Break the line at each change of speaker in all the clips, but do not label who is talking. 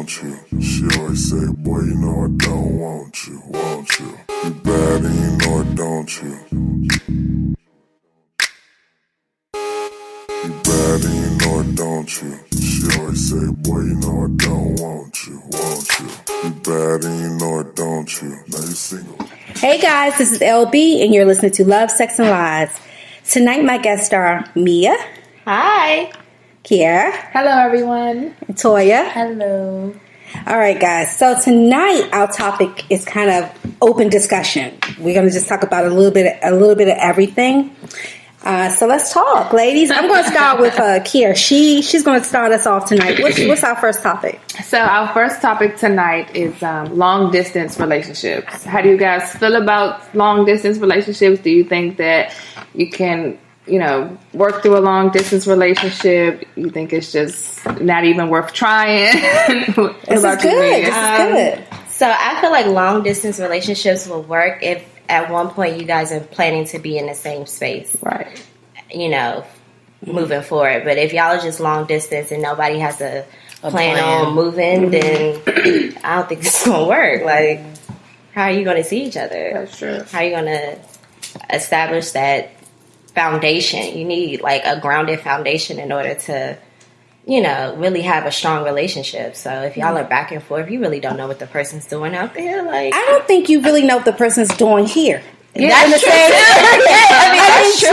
want you. She always say, boy, you know I don't want you, want you. You bad and you know it, don't you? You bad and you know it, don't you? She always say, boy, you know I don't want you, want you. You bad and you know it, don't you? Now you single.
Hey guys, this is LB and you're listening to Love, Sex, and Lies. Tonight my guests are Mia.
Hi.
Kierra.
Hello, everyone.
And Toya.
Hello.
All right, guys. So tonight our topic is kind of open discussion. We're going to just talk about a little bit of everything. So let's talk, ladies. I'm going to start with Kierra. She's going to start us off tonight. What's our first topic?
So our first topic tonight is long distance relationships. How do you guys feel about long distance relationships? Do you think that you can, work through a long distance relationship? You think it's just not even worth trying?
This is good.
So I feel like long distance relationships will work if at one point you guys are planning to be in the same space.
Right.
Moving forward. But if y'all are just long distance and nobody has a plan on moving, then I don't think it's going to work. Like, how are you going to see each other?
That's true.
How are you going to establish that foundation? You need like a grounded foundation in order to, really have a strong relationship. So if y'all are back and forth, you really don't know what the person's doing out there. Like,
I don't think you really know what the person's doing here.
Yeah, that's true.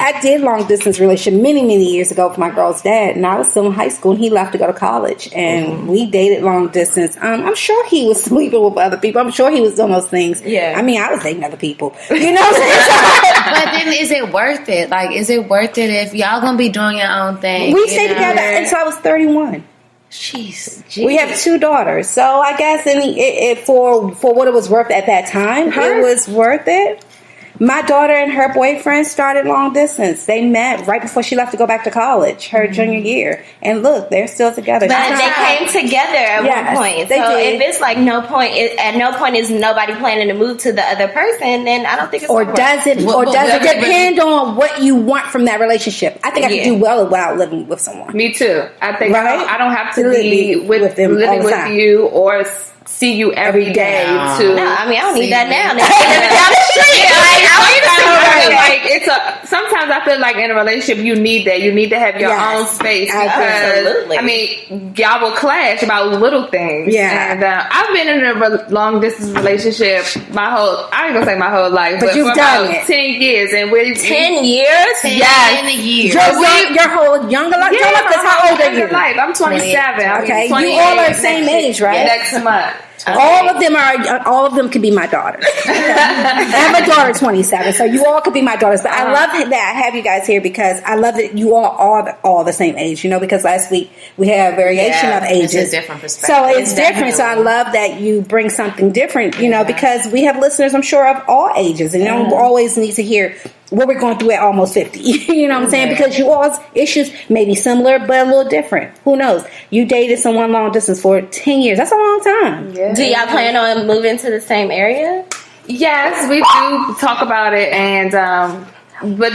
I did long distance relationship many years ago with my girl's dad, and I was still in high school, and he left to go to college, and we dated long distance. I'm sure he was sleeping with other people. I'm sure he was doing those things.
Yeah,
I mean, I was dating other people. You know what I'm saying?
But then, is it worth it? Like, is it worth it if y'all gonna be doing your own thing?
We stayed together until I was 31.
Jeez.
We have 2 daughters, so I guess for what it was worth at that time, it was worth it. My daughter and her boyfriend started long distance. They met right before she left to go back to college, her junior year. And look, they're still together.
But they came together at one point. So if it's like at no point is nobody planning to move to the other person, then I don't think it's
does it depend on what you want from that relationship? I think I can do well without living with someone.
Me too. I think I don't have to be with
them
living with you or see you every day.
No, I mean, I don't need that now.
Sometimes I feel like in a relationship you need that. You need to have your own space because
absolutely.
I mean, y'all will clash about little things.
Yeah,
and I've been in a long distance relationship I ain't gonna say my whole life, but
you've
for
done
about
it.
10 years, and
10 years.
Your whole younger life. Because how old are you?
I'm 27.
Okay, you all are the same age, right?
Next month.
Okay. All of them could be my daughters. I have a daughter 27, so you all could be my daughters. But I love that I have you guys here because I love that you all are all the same age. Because last week we had a variation of ages.
It's a different perspective.
So it's different. So I love that you bring something different, because we have listeners, I'm sure, of all ages. And you don't always need to hear what we're going through at almost 50. You know what I'm saying? Because you all's issues may be similar, but a little different. Who knows? You dated someone long distance for 10 years. That's a long time.
Yeah. Do y'all plan on moving to the same area?
Yes, we do talk about it. And, but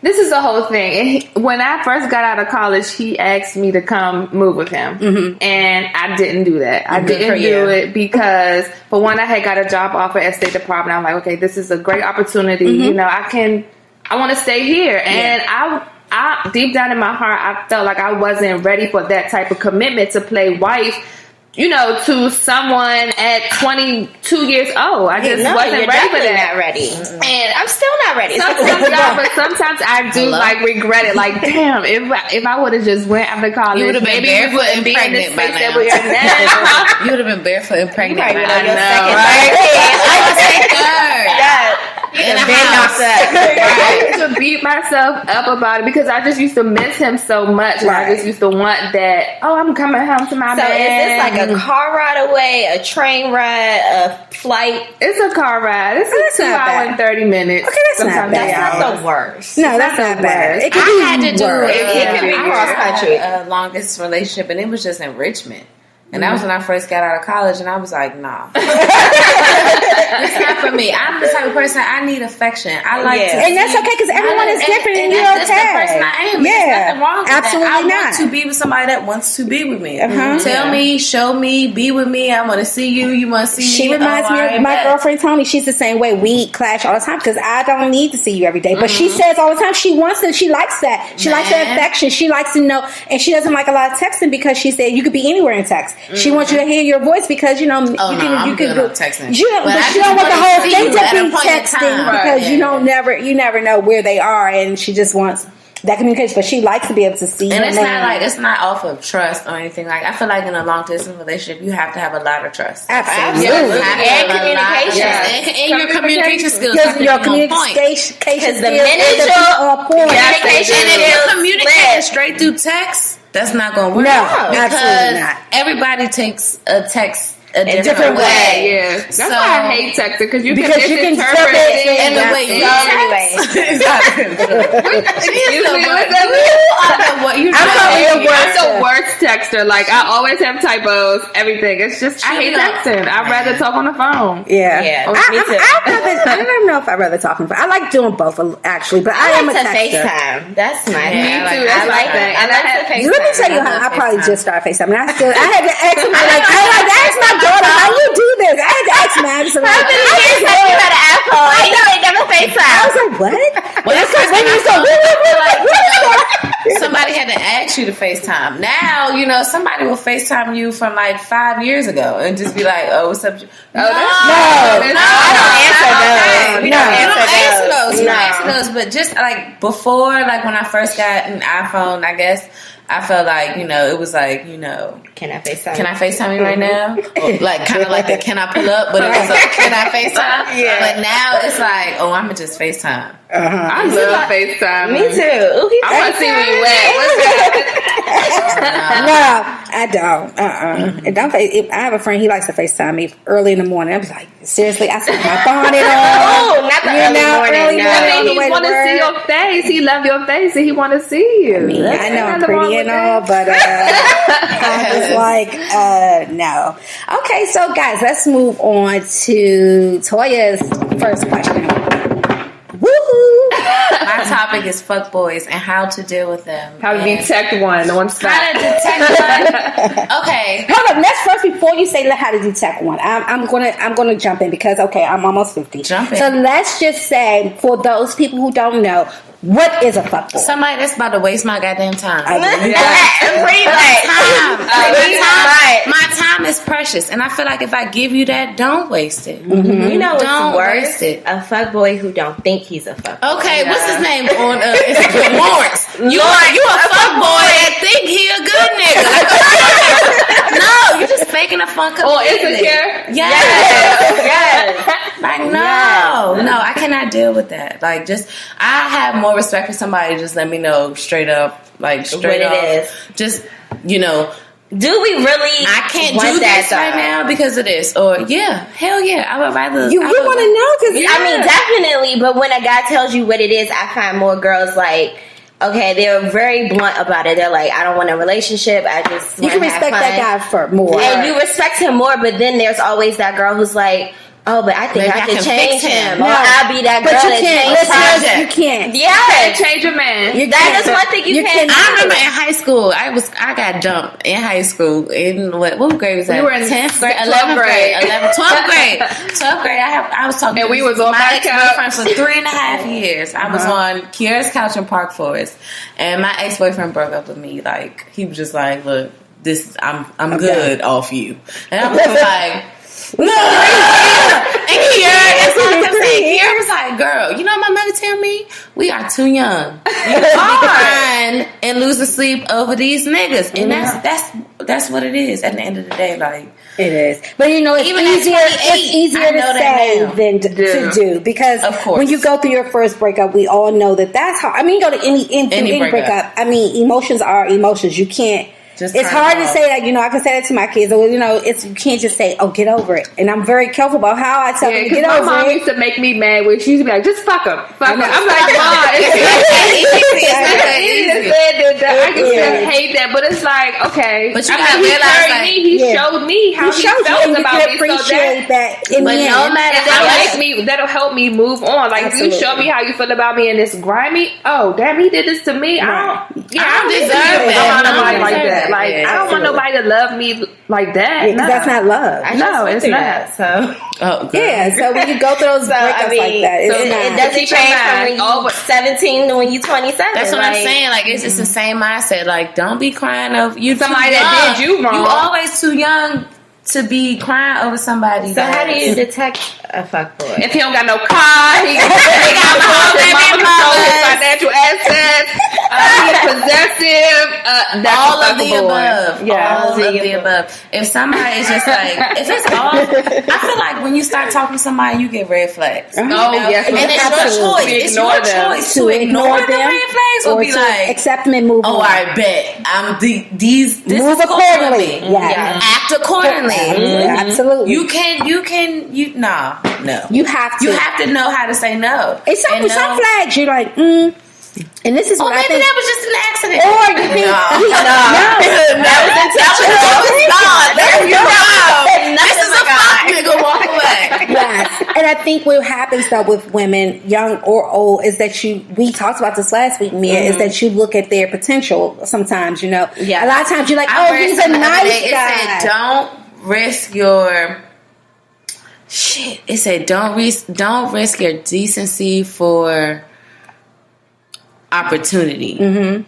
this is the whole thing. When I first got out of college, he asked me to come move with him. Mm-hmm. And I didn't do that. I didn't do it because, for one, I had got a job offer at State Department. I'm like, okay, this is a great opportunity. Mm-hmm. I want to stay here. And I deep down in my heart, I felt like I wasn't ready for that type of commitment to play wife, to someone at 22 years old. I just wasn't ready for that.
Not ready. And I'm still not ready.
Sometimes I do regret it. Like, damn, if I would have just went after college,
you would have been barefoot and pregnant by now. You would have been barefoot and pregnant by now.
And I used to beat myself up about it because I just used to miss him so much. And I just used to want that, I'm coming home to my man.
So is this like a car ride away, a train ride, a flight?
It's a car ride. It's a 2 hour and 30 minutes.
Okay, that's not bad.
That's not the worst.
No, that's not bad.
It could be
cross country.
A long distance relationship, and it was just in Richmond. And that was when I first got out of college, and I was like, nah. It's not for me. I'm the type of person, I need affection. I like to
and that's okay, because everyone is different, and you're
that's
okay.
the person I am.
Yeah.
There's nothing wrong with
Absolutely
that. I
not.
want to be with somebody that wants to be with me. Tell me, show me, be with me. I want to see you. You want to see me.
She reminds me of my girlfriend Tony. She's the same way. We clash all the time because I don't need to see you every day. But she says all the time she wants it. She likes that. She likes that affection. She likes to know. And she doesn't like a lot of texting because she said you could be anywhere in text. She wants you to hear your voice because, you know, you can do
texting.
But she don't want the whole thing to be texting because you never know where they are, and she just wants that communication. But she likes to be able to see.
And it's not off of trust or anything. Like, I feel like in a long distance relationship, you have to have a lot of trust.
Absolutely.
And communication.
And your communication skills.
Your communication
Because the
skills
minute
is on point.
communication
And if you're communicating straight through text, that's not going to work.
No,
because
absolutely not.
Everybody takes a text a
different way.
Yeah, that's why I hate texting because you can
interpret
misinterpret
it
it
in the way you
I'm the worst texter. Like, I always have typos, everything. It's just, I hate texting. I'd rather talk on the phone.
Yeah.
Me too.
I don't know if I'd rather talk on the phone. I like doing both, actually, but I am a
like to
texter.
FaceTime. That's my thing.
Me too. That's
I like
my thing.
that. I like to FaceTime.
Let me tell you how I probably just started FaceTime. And I had to ask somebody, like, I had to ask my daughter, how you do this? I had to ask Madison.
How many years have you had an iPhone and you ain't never FaceTime?
I was like, what?
Well, that's
when you go,
somebody had to ask you to FaceTime. Now, you know, somebody will FaceTime you from like 5 years ago and just be like, oh, what's up?
No.
I don't answer those.
You don't answer
No.
those. But just like before, like when I first got an iPhone, I guess I felt like, you know, it was like, you know,
Can I FaceTime?
can I FaceTime you right now? Or like kind of like the can I pull up? But it was like, can I FaceTime?
Yeah.
But now it's like, oh, I'm gonna just FaceTime.
I love FaceTime.
Me too. Ooh,
I want to see when you wet.
No, I don't. And don't I have a friend, he likes to FaceTime me early in the morning. I was like, seriously, I set my bonnet on.
Oh, not the early morning.
on the
He
way to
want to
work.
see your face. He love your face, and he want to see you.
I know I'm pretty and all, but I was like, no. Okay, so guys, let's move on to Toya's first question. Woohoo!
My topic is fuckboys and how to deal with them.
How to detect one on spot.
How to detect one. Okay.
Hold up. Let's first, before you say how to detect one, I'm gonna jump in because I'm almost 50.
Jump in.
So let's just say, for those people who don't know, what is a fuckboy?
Somebody that's about to waste my goddamn time. My time is precious, and I feel like if I give you that, don't waste it.
You know what's
Don't
worse?
waste it.
A fuckboy who don't think he's a fuckboy.
Okay, what's his name on Instagram? Lawrence. You a fuckboy that think he a good nigga. No, you just faking a fun
Or insecure.
Yes. Like, no, I cannot deal with that. Like, just, I have more respect for somebody. Just let me know straight up, like straight
What
up.
it is.
Just, you know,
Do we really?
I can't
want
do
that
this right now because of this. Or hell yeah, I would rather.
You want to know? Because
I mean, definitely. But when a guy tells you what it is, I find more girls like, okay, they're very blunt about it. They're like, I don't want a relationship. I just
you can respect that guy for more.
and you respect him more. But then there's always that girl who's like, oh, but I think
Maybe
I
I
can
can
change
fix him.
him. Or I'll be that girl
But you
that
can't.
changes
Listen, you
him.
can't.
Yes.
Change a man.
That is one thing you can't do.
I remember in high school, I got dumped in high school. In what grade was that?
You were in
10th grade,
12th
11th grade,
grade.
12th grade. 12th grade. I was talking
And
to
we was on
my
my
ex-boyfriend for 3.5 years. I was on Kierra's couch in Park Forest, and my ex-boyfriend broke up with me. Like, he was just like, look, I'm good off you. And I was like, no. And Kierra was like, girl, you know what my mother tell me? We are too young. You are and losing sleep over these niggas. And that's what it is at the end of the day. Like,
it is. But you know, it's
Even at
easier
28,
to
I know that
say
now.
than to do. Because
Of course.
when you go through your first breakup, we all know that's hard. I mean, you go to any breakup. I mean, emotions are emotions. You can't
Just
it's
turn
hard
it
to
off.
say that. I can say that to my kids. Or, you can't just say, "Oh, get over it." And I'm very careful about how I tell them to get
my
over
mom
it.
used to make me mad when she used to be like, "Just fuck him, fuck him." I'm like,
Fuck 'em.
"Mom, it's
easy.
I can still hate that, but it's like, okay."
But you
I
gotta
mean, he
realize,
carried
like,
me. He showed me how he
showed you,
felt
and you
about
can
me.
appreciate that in
But
the
no
end.
matter
And that'll help me move on. Like, if you
Absolutely.
show me how you feel about me and it's grimy, oh damn, he did this to me. I don't
deserve
deserve
it.
around
I don't
nobody like
deserve
that.
it.
Like,
Yeah,
I don't want nobody to love me like that.
Yeah, 'cause
No.
that's not love.
I
No,
just went
it's
through
not.
that, so
Oh, God.
Yeah, so when you go through those
So,
breakups
I mean,
like that, it's
it
not.
doesn't
Keep in
change from
mind,
when you're 17 to when you're 27.
That's what I'm
like,
saying. Like, it's just the same mindset. Like, don't be crying over you.
Somebody
too
that
young.
did you wrong.
You always too young to be crying over somebody.
So how do you detect a fuckboy?
If he don't got no car, he got mama control his financial assets, he's possessive, that's
all
a
of the
fuckboy.
above.
Yeah.
All of the above. If somebody is just like, if it's all, I feel like when you start talking to somebody, you get red flags.
Oh, yes.
And it's your
Absolutely.
choice.
We
It's your
ignore them.
choice to ignore the
them
red flags or be
to
like,
accept them and move
oh,
on.
I bet I'm this
Move
is cool with
accordingly.
me.
Yeah.
Act accordingly.
Absolutely.
You no.
You have to.
You have to know how to say no.
It's some
And
some
no.
flags you're like, and this is
Oh,
what I
maybe
think.
that was just an accident.
Or you think,
This is a fuck nigga. Walk away.
yes. And I think what happens though with women, young or old, is that we talked about this last week, Mia, is that you look at their potential sometimes,
Yeah.
A lot of times you're like,
I
oh,
read
he's a
something the other
nice
day.
guy.
It said, don't risk your shit. It said, don't risk your decency for opportunity.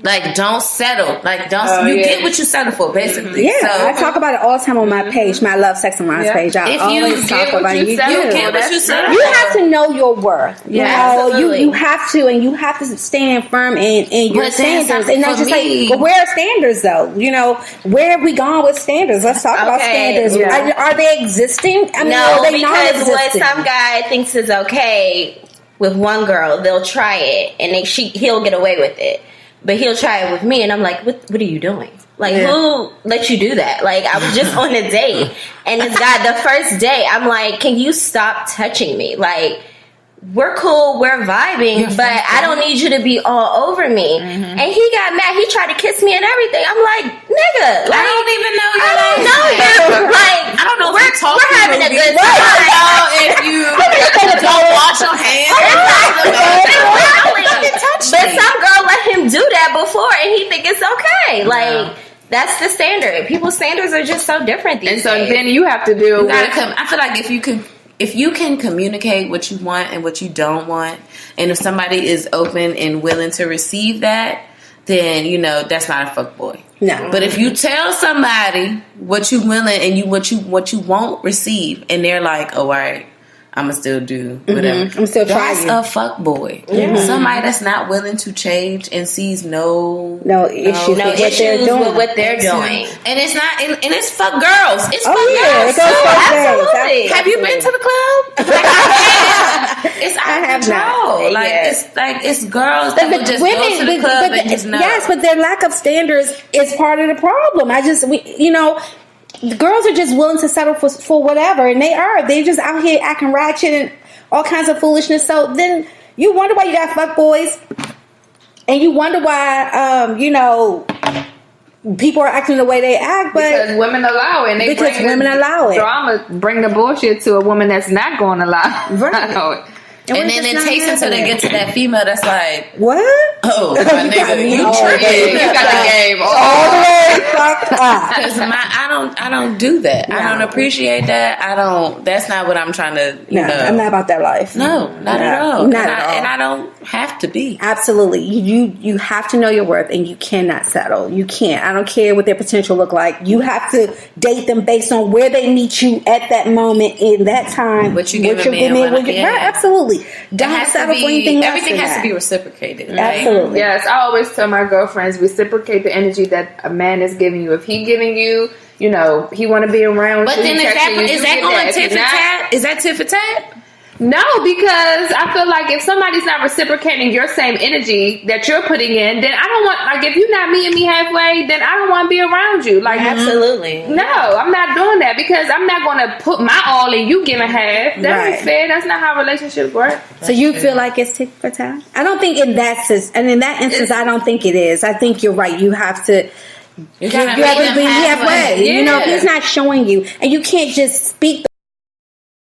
Like, don't settle. Like, don't get what you settle for, basically.
Yeah,
So,
I talk about it all the time on my page, my Love, Sex, and Lines page. I
If you
always
get
talk
what
about
you
you.
settle
do.
for,
get what you settle
You
for.
have to know your worth.
Yeah, absolutely.
You have to, and you have to stand firm in your
But that's
standards.
not
And not
for
just
me.
like, but where are standards though? Where have we gone with standards? Let's talk about
Okay,
standards.
yeah.
Are they existing? I mean,
No,
are they
because what
non-existent?
some guy thinks is okay with one girl, they'll try it and he'll get away with it. But he'll try it with me, and I'm like, what are you doing? Like, who let you do that? Like, I was just on a date, and this guy, the first day, I'm like, can you stop touching me? Like, we're cool, we're vibing, but I don't need you to be all over me. And he got mad. He tried to kiss me and everything. I'm like, nigga, like,
I don't even know you.
I don't know you. Like,
I don't know if
we're,
you talk
we're having a
to
good
me.
time.
I don't know if you don't wash your hands.
But some girl let him do that before, and he think it's okay. Like, that's the standard. People's standards are just so different these
And so
days.
then you have to do.
I feel like if you can communicate what you want and what you don't want, and if somebody is open and willing to receive that, then that's not a fuckboy.
No.
But if you tell somebody what you willing and what you won't receive, and they're like, "Oh, all right, I'ma still do whatever,"
I'm still
that's
trying.
a fuckboy. Somebody that's not willing to change and sees no
issues
no
with what they're
issues
doing.
with what they're doing.
and it's not, and it's fuck girls. It's fuck
Oh yeah,
girls.
it goes
too.
both ways.
absolutely.
Have you been to the club? It's out
I
of
have not.
control. Like,
Yeah.
it's girls that would just go to the club and just know.
yes, but their lack of standards is part of the problem. The girls are just willing to settle for whatever, and they're just out here acting ratchet and all kinds of foolishness. So then you wonder why you got fuck boys, and you wonder why people are acting the way they act, but
Because women allow it. And they
Because
bring
women allow it.
Drama, bring the bullshit to a woman that's not going to allow.
Right.
And
we're
then
just
it
not
takes until they
having
get to that female that's like,
what?
oh, my
got
nigga,
me
you
all
tripping.
day.
You got the game
All the way fucked up.
Because I don't do that. I don't appreciate that. That's not what I'm trying to,
No, I'm not about that life.
No, not at all.
Not at all.
And I don't have to be.
Absolutely. You have to know your worth, and you cannot settle. You can't. I don't care what their potential look like. You have to date them based on where they meet you at that moment in that time.
What you giving me and
giving
what
me.
I- yeah.
Right, absolutely. Don't
It has to
settle for anything
be,
less
everything
than
has to
that.
be reciprocated. Right?
Absolutely.
Yes, I always tell my girlfriends, reciprocate the energy that a man is giving you. If he giving you, he want to be around.
But
you,
then
he
is
texting you,
that
you
going
get
tit
If
for
not,
tat? Is that tit for tat?
No, because I feel like if somebody's not reciprocating your same energy that you're putting in, then I don't want, like, if you're not meeting me halfway, then I don't want to be around you. Like,
absolutely.
No, I'm not doing that because I'm not going to put my all in you giving half. That ain't fair. That's not how relationships work.
So you feel like it's tick for tat? I don't think in that sense, and in that instance, I don't think it is. I think you're right. You have to. You have to be halfway.
Yeah.
You know, if he's not showing you, and you can't just speak